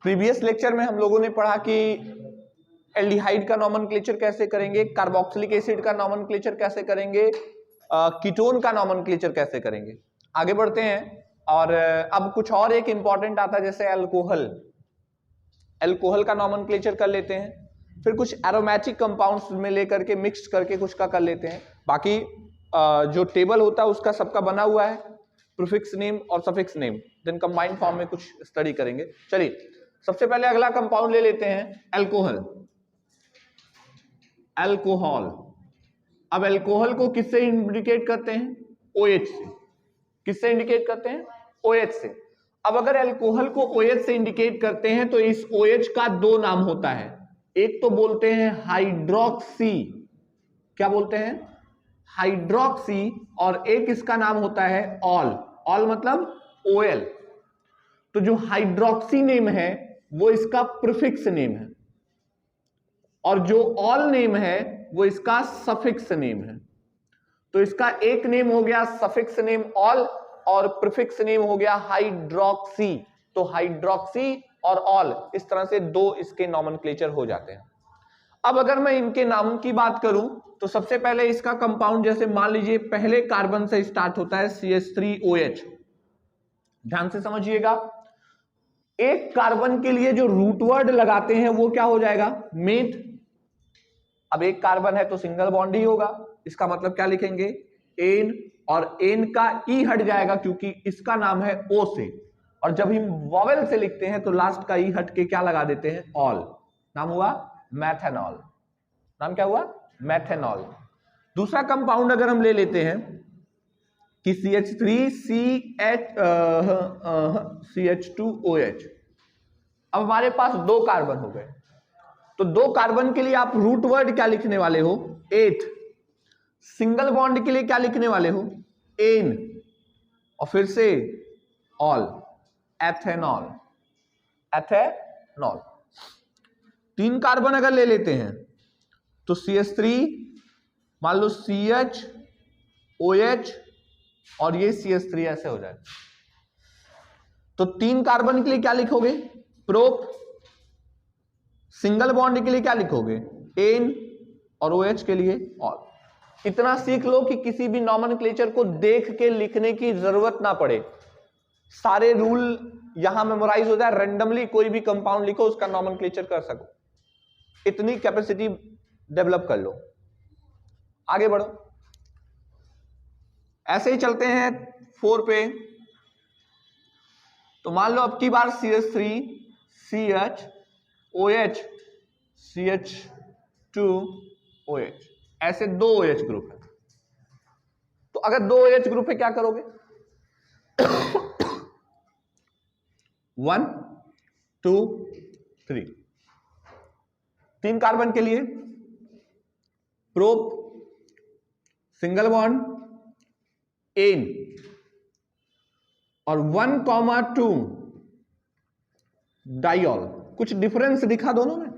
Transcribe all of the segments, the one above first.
Previous lecture में हम लोगों ने पढ़ा कि एल्डिहाइड का नॉमेनक्लेचर कैसे करेंगे, कार्बोक्सिलिक एसिड का नॉमेनक्लेचर कैसे करेंगे, कीटोन का नॉमेनक्लेचर कैसे करेंगे। आगे बढ़ते हैं और अब कुछ और एक इंपॉर्टेंट आता है जैसे अल्कोहल, अल्कोहल का नॉमेनक्लेचर कर लेते हैं, फिर कुछ एरोमेटिक कंपाउंड्स में लेकर के मिक्स करके कुछ का कर लेते हैं। बाकी जो टेबल होता है उसका सबका बना हुआ है, प्रीफिक्स नेम और suffix name, then combined form में कुछ स्टडी करेंगे। चलिए सबसे पहले अगला कंपाउंड ले लेते हैं, अल्कोहल। अल्कोहल, अब अल्कोहल को किससे इंडिकेट करते हैं? OH से। किससे इंडिकेट करते हैं? OH से। अब अगर अल्कोहल को OH से इंडिकेट करते हैं तो इस OH का दो नाम होता है, एक तो बोलते हैं हाइड्रोक्सी, क्या बोलते हैं? हाइड्रोक्सी, और एक इसका नाम होता है ऑल। ऑल मतलब OL। तो जो हाइड्रोक्सी नेम है वो इसका प्रीफिक्स नेम है और जो ऑल नेम है वो इसका सफिक्स नेम है। तो इसका एक नेम हो गया सफिक्स नेम ऑल और प्रीफिक्स नेम हो गया हाइड्रोक्सी। तो हाइड्रोक्सी और ऑल, इस तरह से दो इसके नॉमेनक्लेचर हो जाते हैं। अब अगर मैं इनके नाम की बात करूं तो सबसे पहले इसका कंपाउंड, जैसे मान लीजिए पहले कार्बन से स्टार्ट होता है CH3OH, ध्यान से समझिएगा। एक कार्बन के लिए जो रूट वर्ड लगाते हैं वो क्या हो जाएगा? मेट। अब एक कार्बन है तो सिंगल बॉन्ड ही होगा, इसका मतलब क्या लिखेंगे? एन, और एन का ई हट जाएगा क्योंकि इसका नाम है O से, और जब हम वॉवेल से लिखते हैं तो लास्ट का ई हट के क्या लगा देते हैं? ऑल। नाम हुआ मैथेनॉल। नाम क्या हुआ? मैथेनॉल। दूसरा कंपाउंड अगर हम ले लेते हैं कि CH3CH2OH, अब हमारे पास दो कार्बन हो गए, तो दो कार्बन के लिए आप रूट वर्ड क्या लिखने वाले हो? एथ। सिंगल बॉन्ड के लिए क्या लिखने वाले हो? एन, और फिर से ऑल, एथेनॉल। एथेनॉल। तीन कार्बन अगर ले लेते हैं तो CH3, मान लो CH, और ये CH3 ऐसे हो जाए, तो तीन कार्बन के लिए क्या लिखोगे? प्रोप। सिंगल बॉन्ड के लिए क्या लिखोगे? एन, और OH के लिए ऑल। इतना सीख लो कि किसी भी नॉमेनक्लेचर को देख के लिखने की जरूरत ना पड़े, सारे रूल यहां मेमोराइज हो जाए, रैंडमली कोई भी कंपाउंड लिखो उसका नॉमेनक्लेचर कर सको, इतनी कैपेसिटी डेवलप कर लो। आगे बढ़ो, ऐसे ही चलते हैं 4 पे। तो मान लो अब की बार CH3, CH, CH2OH, ऐसे दो OH ग्रुप है। तो अगर दो OH ग्रुप है क्या करोगे? 1, 2, 3। तीन कार्बन के लिए प्रोप, सिंगल बॉन्ड, एन, और 1,2 डाइऑल। कुछ डिफरेंस दिखा दोनों में?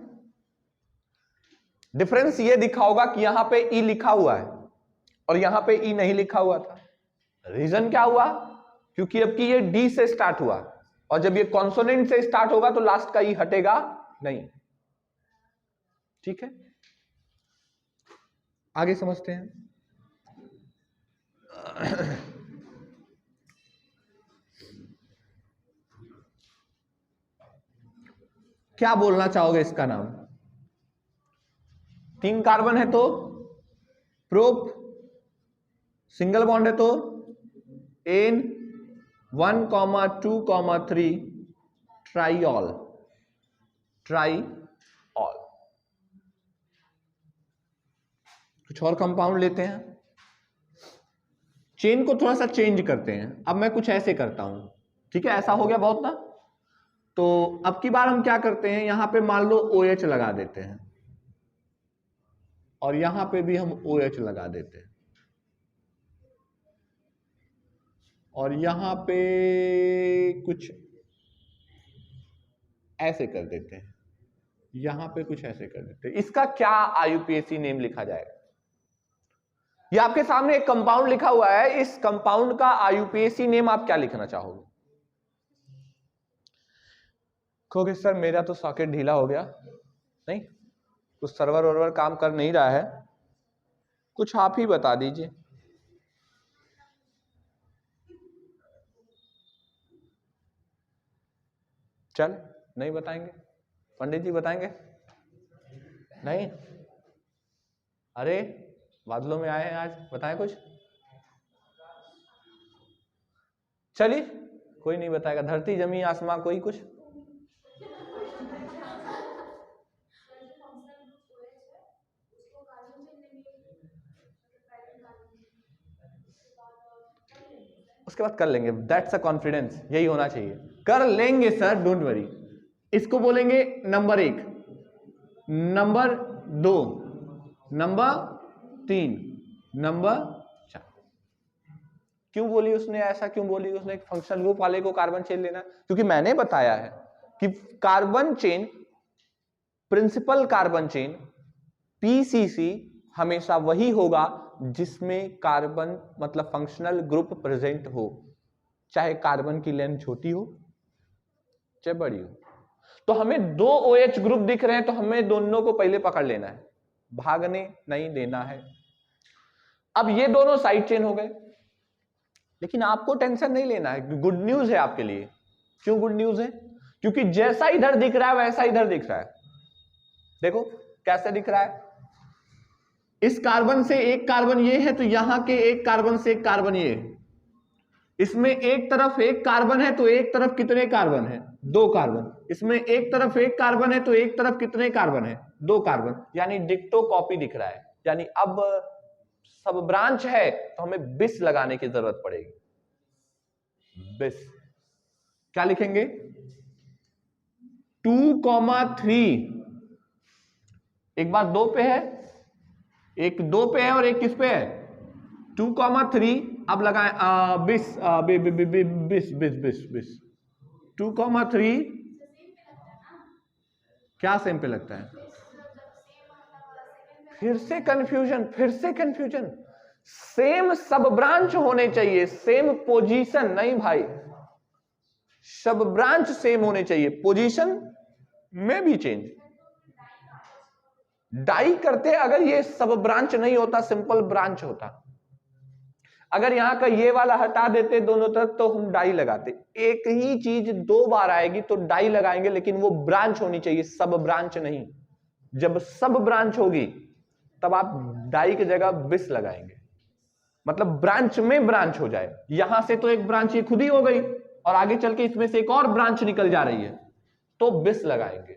डिफरेंस ये दिखा होगा कि यहां पे ई लिखा हुआ है और यहां पे ई नहीं लिखा हुआ था। रीजन क्या हुआ? क्योंकि अब की ये डी से स्टार्ट हुआ, और जब ये कॉन्सोनेंट से स्टार्ट होगा तो लास्ट का ई हटेगा नहीं। ठीक है, आगे समझते हैं। क्या बोलना चाहोगे इसका नाम? तीन कार्बन है तो प्रोप, सिंगल बॉन्ड है तो एन, 1,2,3 ट्राइऑल। ट्राइऑल। कुछ और कंपाउंड लेते हैं, चेन को थोड़ा सा चेंज करते हैं। अब मैं कुछ ऐसे करता हूं, ठीक है? ऐसा हो गया बहुत ना। तो अब की बार हम क्या करते हैं, यहां पे मान लो OH लगा देते हैं और यहां पे भी हम OH लगा देते हैं, और यहां पे कुछ ऐसे कर देते हैं, यहां पे कुछ ऐसे कर देते हैं। इसका क्या IUPAC नेम लिखा जाएगा? ये आपके सामने एक कंपाउंड लिखा हुआ है, इस कंपाउंड का IUPAC नेम आप क्या लिखना चाहोगे? कहोगे सर मेरा तो सॉकेट ढीला हो गया, नहीं कुछ सर्वर वर्वर काम कर नहीं रहा है, कुछ आप ही बता दीजिए। चल नहीं बताएंगे, पंडित जी बताएंगे नहीं? अरे बादलों में आए हैं आज, बताएं कुछ। चलिए कोई नहीं बताएगा, धरती जमी आसमां कोई कुछ। उसके बाद कर लेंगे, दैट्स अ कॉन्फिडेंस, यही होना चाहिए, कर लेंगे सर, डोंट वरी। इसको बोलेंगे नंबर 1, नंबर 2, नंबर 3, नंबर 4। क्यों बोली उसने ऐसा, क्यों बोली उसने फंक्शनल ग्रुप वाले को कार्बन चेन लेना? क्योंकि मैंने बताया है कि carbon chain, principal carbon chain PCC हमेशा वही होगा जिसमें कार्बन मतलब फंक्शनल ग्रुप प्रेजेंट हो, चाहे कार्बन की लेंथ छोटी हो चाहे बड़ी हो। तो हमें 2 OH ग्रुप दिख रहे हैं, तो हमें दोनों को पहले पकड़ लेना है, भागने नहीं देना है। अब ये दोनों साइड चेन हो गए, लेकिन आपको टेंशन नहीं लेना है, गुड न्यूज है आपके लिए। क्यों गुड न्यूज है? क्योंकि जैसा इधर दिख रहा है वैसा इधर दिख रहा है। देखो कैसे दिख रहा है, इस कार्बन से एक कार्बन ये है, तो यहां के एक कार्बन से एक कार्बन ये है। इसमें एक तरफ एक कार्बन है तो एक तरफ कितने कार्बन है? 2 कार्बन। इसमें एक तरफ एक कार्बन है तो एक तरफ कितने कार्बन है? 2 कार्बन, यानी डिक्टो कॉपी दिख रहा है। यानी अब सब ब्रांच है तो हमें बिस लगाने की जरूरत पड़ेगी। बिस क्या लिखेंगे? 2,3। एक बार 2 पे है, एक 2 पे है और एक किस पे है? 2,3। अब लगाएं 20 20 2,3 क्या सेम पे लगता है? फिर से कंफ्यूजन। सेम सब ब्रांच होने चाहिए, सेम पोजीशन नहीं भाई, सब ब्रांच सेम होने चाहिए, पोजीशन में भी चेंज। डाई करते अगर ये सब ब्रांच नहीं होता, सिंपल ब्रांच होता। अगर यहां का ये वाला हटा देते दोनों तरफ तो हम डाई लगाते। एक ही चीज 2 बार आएगी तो डाई लगाएंगे, लेकिन वो ब्रांच होनी चाहिए, सब ब्रांच नहीं। जब सब ब्रांच होगी तब आप डाई की जगह बिस लगाएंगे, मतलब ब्रांच में ब्रांच हो जाए। यहां से तो एक ब्रांच ये खुद ही हो गई और आगे चल के इसमें से एक और ब्रांच निकल जा रही है तो बिस लगाएंगे।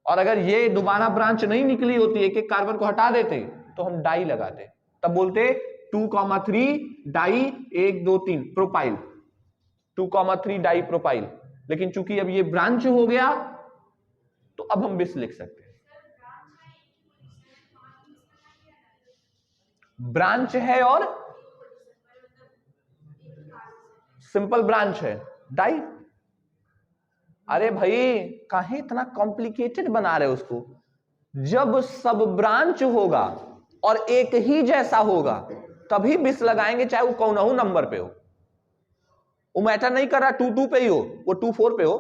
और अगर ये दोबारा ब्रांच नहीं निकली होती, एक एक कार्बन को हटा देते तो हम डाई लगाते, तब बोलते 2,3 डाई 1 2 3 प्रोपाइल, 2,3 डाई प्रोपाइल। लेकिन चूंकि अब ये ब्रांच हो गया तो अब हम बिस लिख सकते हैं। ब्रांच है और सिंपल ब्रांच है, डाई। अरे भाई काहे इतना कॉम्प्लिकेटेड बना रहे हो उसको? जब सब ब्रांच होगा और एक ही जैसा होगा तभी बिस लगाएंगे, चाहे वो कौन हो नंबर पे हो। वो मैटर नहीं कर रहा 2 पे ही हो, वो 2 4 पे हो,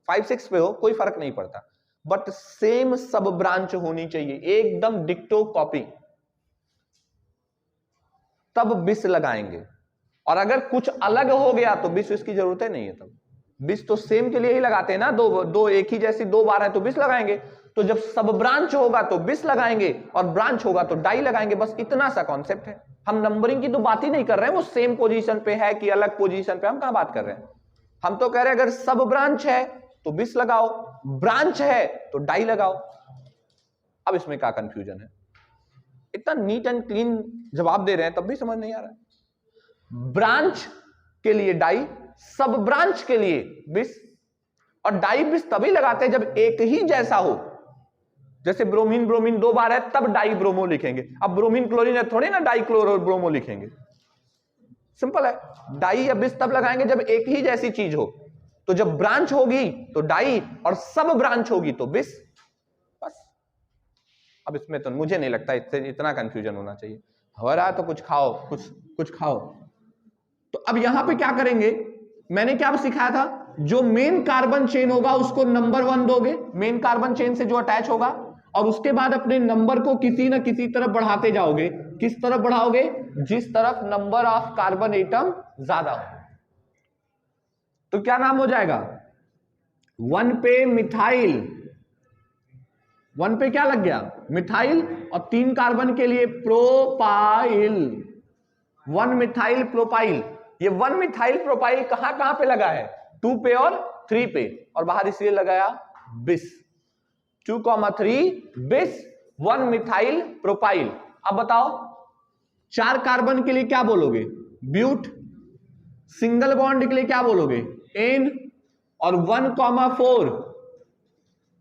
5 6 पे हो, कोई फर्क नहीं पड़ता, बट सेम सब ब्रांच होनी चाहिए, एकदम डिक्टो कॉपी, तब बिस लगाएंगे। और अगर कुछ अलग हो गया तो बिस इसकी जरूरत ही नहीं है। तब बिस तो सेम के लिए ही लगाते हैं ना, दो एक ही जैसी 2 बार है तो बिस लगाएंगे। तो जब सब ब्रांच होगा तो बिस लगाएंगे और ब्रांच होगा तो डाई लगाएंगे, बस इतना सा कॉन्सेप्ट है। हम नंबरिंग की तो बात ही नहीं कर रहे हैं, वो सेम पोजीशन पे है कि अलग पोजीशन पे, हम कहां बात कर रहे हैं। हम तो कह रहे हैं अगर सब ब्रांच है तो बिस लगाओ, ब्रांच है तो डाई लगाओ। अब इसमें क्या कंफ्यूजन है? इतना नीट एंड क्लीन जवाब दे रहे हैं तब भी समझ नहीं आ रहा है। ब्रांच के लिए डाई, सब ब्रांच के लिए बिस। और डाई बिस तभी लगाते हैं जब एक ही जैसा हो। जैसे ब्रोमीन ब्रोमीन 2 बार है तब डाई ब्रोमो लिखेंगे, अब ब्रोमीन क्लोरीन है थोड़ी ना डाई क्लोरो ब्रोमो लिखेंगे। सिंपल है, डाई या बिस तब लगाएंगे जब एक ही जैसी चीज हो। तो जब ब्रांच होगी तो डाई और सब ब्रांच होगी तो बिस, बस। अब इसमें तो मुझे नहीं लगता इतना कंफ्यूजन होना चाहिए। हो रहा है तो कुछ खाओ, कुछ खाओ। तो अब यहां पे क्या करेंगे, मैंने क्या सिखाया था? जो मेन कार्बन चेन होगा उसको नंबर 1 दोगे, मेन कार्बन चेन से जो अटैच होगा, और उसके बाद अपने नंबर को किसी न किसी तरफ बढ़ाते जाओगे। किस तरफ बढ़ाओगे? जिस तरफ नंबर ऑफ कार्बन एटम ज्यादा हो। तो क्या नाम हो जाएगा? 1 पे मिथाइल, 1 पे क्या लग गया? मिथाइल, और 3 कार्बन के लिए प्रोपाइल, 1 मिथाइल प्रोपाइल। ये 1 मिथाइल प्रोपाइल कहां कहां पे लगा है? 2 पे और 3 पे, और बाहर इसलिए लगाया बिस, 2,3 बिस 1 मिथाइल प्रोपाइल। अब बताओ 4 कार्बन के लिए क्या बोलोगे? ब्यूट। सिंगल बॉन्ड के लिए क्या बोलोगे? एन। और 1,4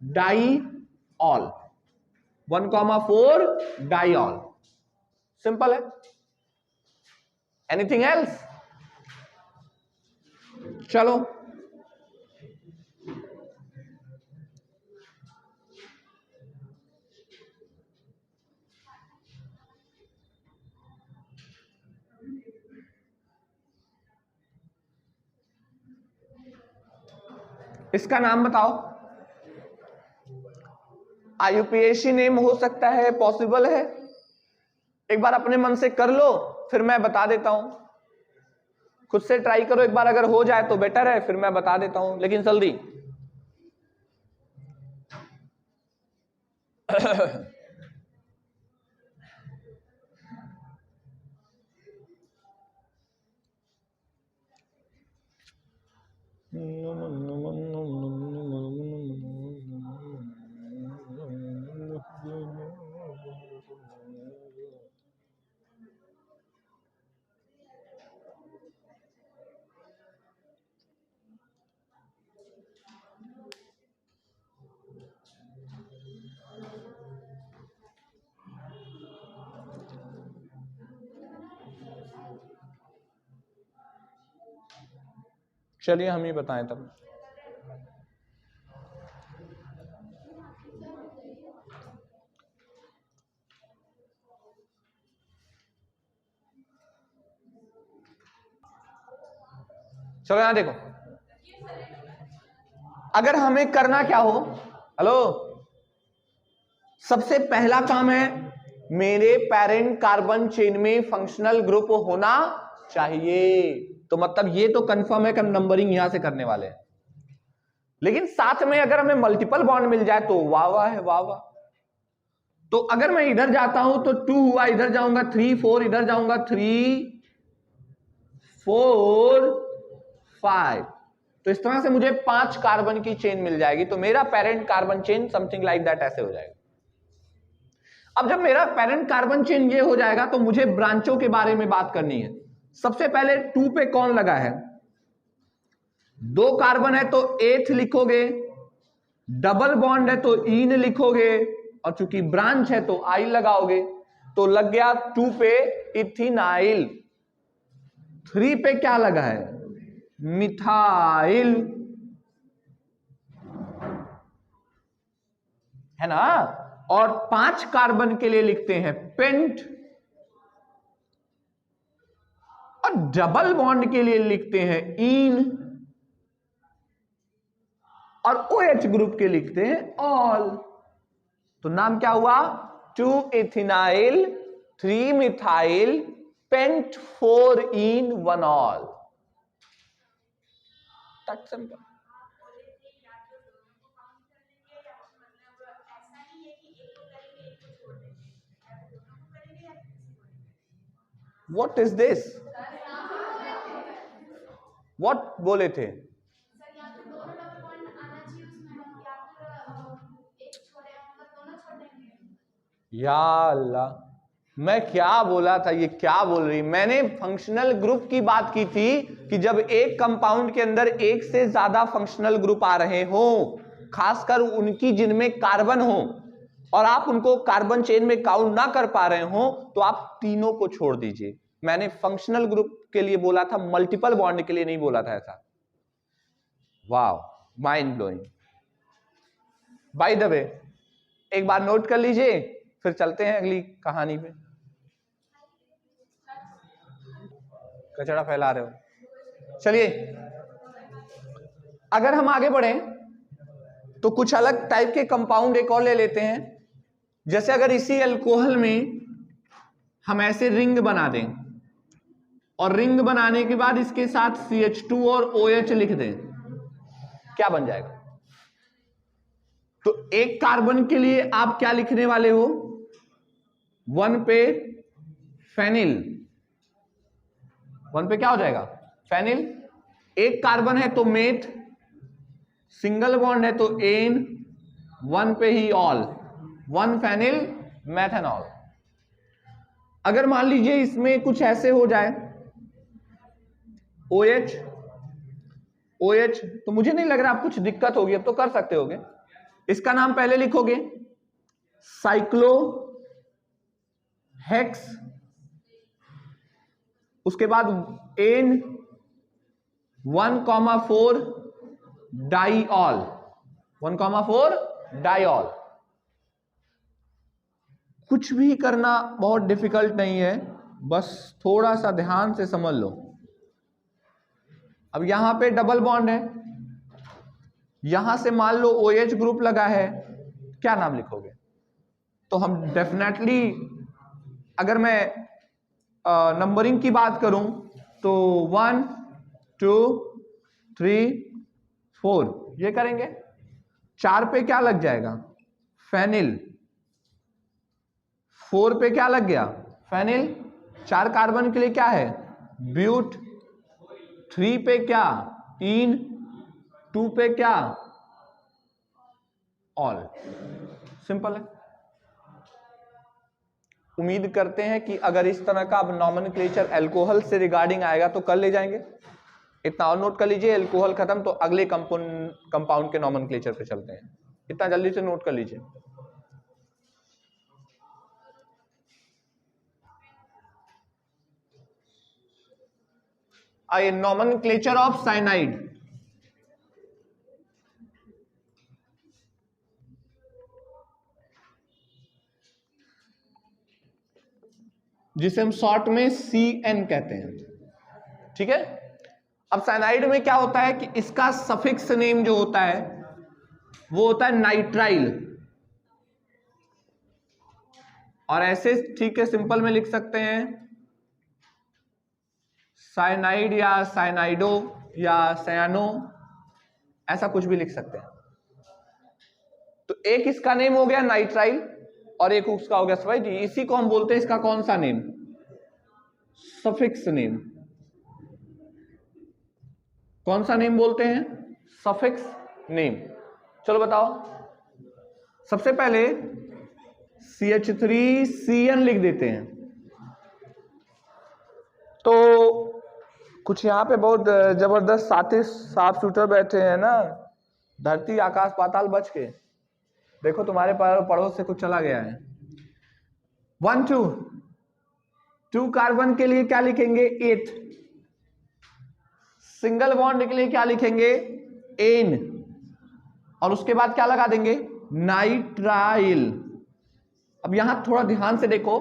diol, 1,4 diol. Simple है। Anything else? चलो इसका नाम बताओ। आईयूपीएसी नेम हो सकता है, पॉसिबल है। एक बार अपने मन से कर लो, फिर मैं बता देता हूं। खुद से ट्राई करो एक बार, अगर हो जाए तो बेटर है, फिर मैं बता देता हूं, लेकिन जल्दी। चलिए हम ही बताएं तब। चलो यहां देखो, अगर हमें करना क्या हो, हेलो, सबसे पहला काम है मेरे पेरेंट कार्बन चेन में फंक्शनल ग्रुप होना चाहिए। तो मतलब ये तो कंफर्म है कि हम नंबरिंग यहां से करने वाले हैं, लेकिन साथ में अगर हमें मल्टीपल बॉन्ड मिल जाए तो वाह वाह है, वाह वाह। तो अगर मैं इधर जाता हूं तो 2 हुआ, इधर जाऊंगा 3 4, इधर जाऊंगा 3 4 5, तो इस तरह से मुझे 5 कार्बन की चेन मिल जाएगी। तो मेरा parent carbon chain something like that ऐसे हो जाएगा। अब जब मेरा पेरेंट कार्बन चेन ये हो जाएगा तो मुझे ब्रांचों के बारे में बात करनी है। सबसे पहले 2 पे कौन लगा है? 2 कार्बन है तो एथ लिखोगे, डबल बॉन्ड है तो ईन लिखोगे, और चूंकि ब्रांच है तो आई लगाओगे। तो लग गया 2 पे इथिनाइल, 3 पे क्या लगा है? मिथाइल, है ना। और 5 कार्बन के लिए लिखते हैं पेंट, और डबल बॉन्ड के लिए लिखते हैं ईन, और OH ग्रुप के लिखते हैं ऑल। तो नाम क्या हुआ? 2 इथिनाइल 3 methyl paint 4 in 1 all. Simple. What is this? What बोले थे? या अल्लाह, मैं क्या बोला था, ये क्या बोल रही। मैंने फंक्शनल ग्रुप की बात की थी कि जब एक कंपाउंड के अंदर एक से ज्यादा फंक्शनल ग्रुप आ रहे हो, खासकर उनकी जिनमें कार्बन हो, और आप उनको कार्बन चेन में काउंट ना कर पा रहे हो, तो आप तीनों को छोड़ दीजिए। मैंने फंक्शनल ग्रुप के लिए बोला था, मल्टीपल बॉन्ड के लिए नहीं बोला था ऐसा। Wow, mind blowing. By the way, एक बार नोट कर लीजिए, फिर चलते हैं अगली कहानी पे। कचरा फैला रहे हो, चलिए। अगर हम आगे बढ़े तो कुछ अलग टाइप के कंपाउंड एक और ले लेते हैं। जैसे अगर इसी अल्कोहल में हम ऐसे रिंग बना दें और रिंग बनाने के बाद इसके साथ CH2 और OH लिख दें, क्या बन जाएगा? तो एक कार्बन के लिए आप क्या लिखने वाले हो? 1 पे फेनिल, 1 पे क्या हो जाएगा? फेनिल। एक कार्बन है तो मेथ, सिंगल बॉन्ड है तो एन, 1 पे ही ऑल, 1 फेनिल मैथेनॉल। अगर मान लीजिए इसमें कुछ ऐसे हो जाए OH OH, तो मुझे नहीं लग रहा आप कुछ दिक्कत होगी, अब तो कर सकते होगे। इसका नाम पहले लिखोगे साइक्लो हेक्स, उसके बाद एन 1,4 डाइऑल, 1,4 डाइऑल। कुछ भी करना बहुत डिफिकल्ट नहीं है, बस थोड़ा सा ध्यान से समझ लो। अब यहां पे डबल बॉन्ड है, यहां से मान लो OH ग्रुप लगा है, क्या नाम लिखोगे? तो हम डेफिनेटली, अगर मैं नंबरिंग की बात करूं तो 1 2 3 4 ये करेंगे। 4 पे क्या लग जाएगा? फेनिल। 4 पे क्या लग गया? फेनिल। 4 कार्बन के लिए क्या है? ब्यूट। 3 पे क्या? इन। 2 पे क्या? ऑल। सिंपल है। उम्मीद करते हैं कि अगर इस तरह का अब नॉमेनक्लेचर अल्कोहल से रिगार्डिंग आएगा तो कर ले जाएंगे। इतना और नोट कर लीजिए, अल्कोहल खत्म तो अगले कंपाउंड के नॉमेनक्लेचर पे चलते हैं। इतना जल्दी से नोट कर लीजिए। आइए, नॉमेनक्लेचर ऑफ साइनाइड। जिसे हम शॉर्ट में CN कहते हैं, ठीक है। अब साइनाइड में क्या होता है कि इसका सफिक्स नेम जो होता है वो होता है नाइट्राइल, और ऐसे ठीक है सिंपल में लिख सकते हैं साइनाइड या साइनाइडो या सयानो, ऐसा कुछ भी लिख सकते हैं। तो एक इसका नेम हो गया नाइट्राइल और एक उसका हो गया सफाई जी, इसी को हम बोलते हैं, इसका कौन सा नेम? Suffix name. कौन सा नेम बोलते हैं? Suffix name. चलो बताओ। सबसे पहले CH3CN लिख देते हैं। तो कुछ यहां पे बहुत जबरदस्त साथी साफ शूटर बैठे हैं ना, धरती आकाश पाताल बच के। देखो तुम्हारे पड़ोस से कुछ चला गया है। 1 2 कार्बन के लिए क्या लिखेंगे? 8। सिंगल बॉन्ड के लिए क्या लिखेंगे? एन, और उसके बाद क्या लगा देंगे? नाइट्राइल। अब यहां थोड़ा ध्यान से देखो,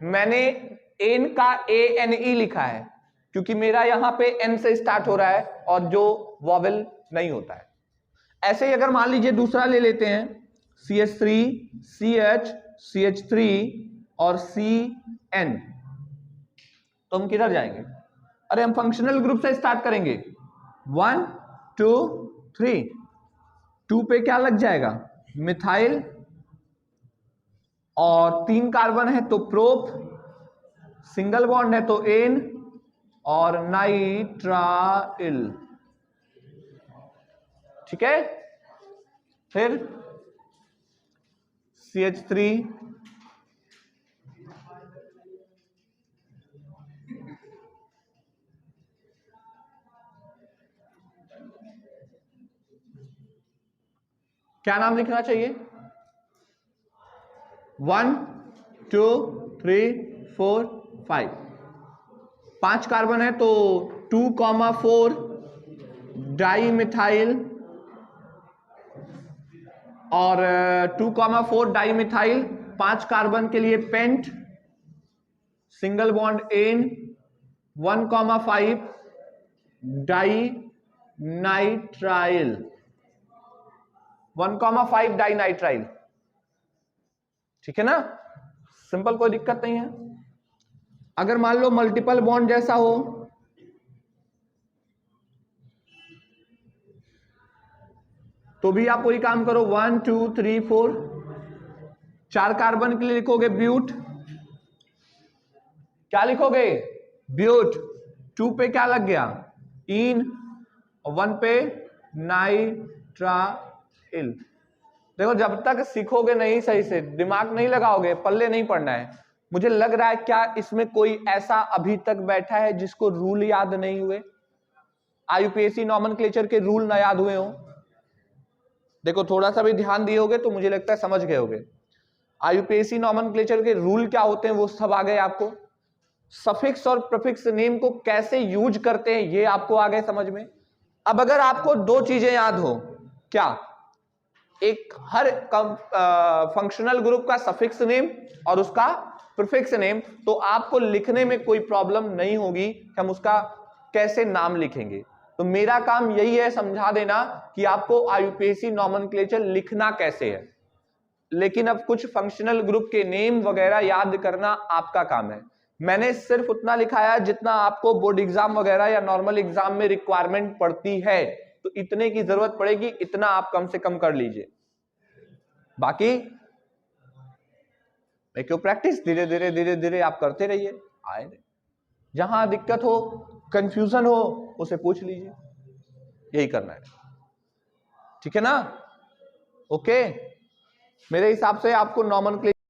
मैंने एन का ANE लिखा है क्योंकि मेरा यहां पे N से स्टार्ट हो रहा है और जो वॉवेल नहीं होता है। ऐसे ही अगर मान लीजिए दूसरा ले लेते हैं CH3 CH CH3 और CN, तो हम किधर जाएंगे? अरे हम फंक्शनल ग्रुप से स्टार्ट करेंगे। 1 2 3। 2 पे क्या लग जाएगा? मिथाइल, और 3 कार्बन है तो प्रोप, सिंगल बॉन्ड है तो एन, और नाइट्राइल। ठीक है। फिर CH3 क्या नाम लिखना चाहिए? 1 2 3 4 5। 5 कार्बन है तो 2,4 डाई मिथाइल, और 2,4 डाई मिथाइल 5 कार्बन के लिए pent, single bond ene, 1,5 dinitrile, 1,5 dinitrile. ठीक है ना, सिंपल, कोई दिक्कत नहीं है। अगर मान लो मल्टीपल बॉन्ड जैसा हो तो भी आप वही काम करो, 1 2 3 4, 4 कार्बन के लिए लिखोगे ब्यूट, क्या लिखोगे, ब्यूट। 2 पे क्या लग गया, इन, और 1 पे नाइट्राइल। देखो जब तक सीखोगे नहीं सही से, दिमाग नहीं लगाओगे, पल्ले नहीं पड़ना है। मुझे लग रहा है क्या इसमें कोई ऐसा अभी तक बैठा है जिसको रूल याद नहीं हुए, आईयूपीएसी नॉमेनक्लेचर के रूल ना याद हुए हो? देखो थोड़ा सा भी ध्यान दिए होगे तो मुझे लगता है समझ गए होगे। आईयूपीएसी नॉमेनक्लेचर के रूल क्या होते हैं वो सब आ गए आपको। सफिक्स और प्रीफिक्स नेम को कैसे यूज करते हैं ये आपको आ गए समझ में। अब अगर आपको दो चीजें याद हो, क्या, एक हर फंक्शनल ग्रुप का सफिक्स नेम और उसका प्रीफिक्स नेम, तो आपको लिखने में कोई प्रॉब्लम नहीं होगी कि हम उसका कैसे नाम लिखेंगे। तो मेरा काम यही है समझा देना कि आपको आईयूपीएसी नॉमेनक्लेचर लिखना कैसे है, लेकिन अब कुछ फंक्शनल ग्रुप के नेम वगैरह याद करना आपका काम है। मैंने सिर्फ उतना लिखाया जितना आपको बोर्ड एग्जाम वगैरह या नॉर्मल एग्जाम में रिक्वायरमेंट पड़ती है, तो इतने की जरूरत पड़ेगी, इतना आप कम से कम कर लीजिए। बाकी क्यों प्रैक्टिस, धीरे धीरे धीरे धीरे आप करते रहिए, आए। जहां दिक्कत हो, कंफ्यूजन हो, उसे पूछ लीजिए, यही करना है। ठीक है ना, ओके। मेरे हिसाब से आपको नॉमेनक्लेचर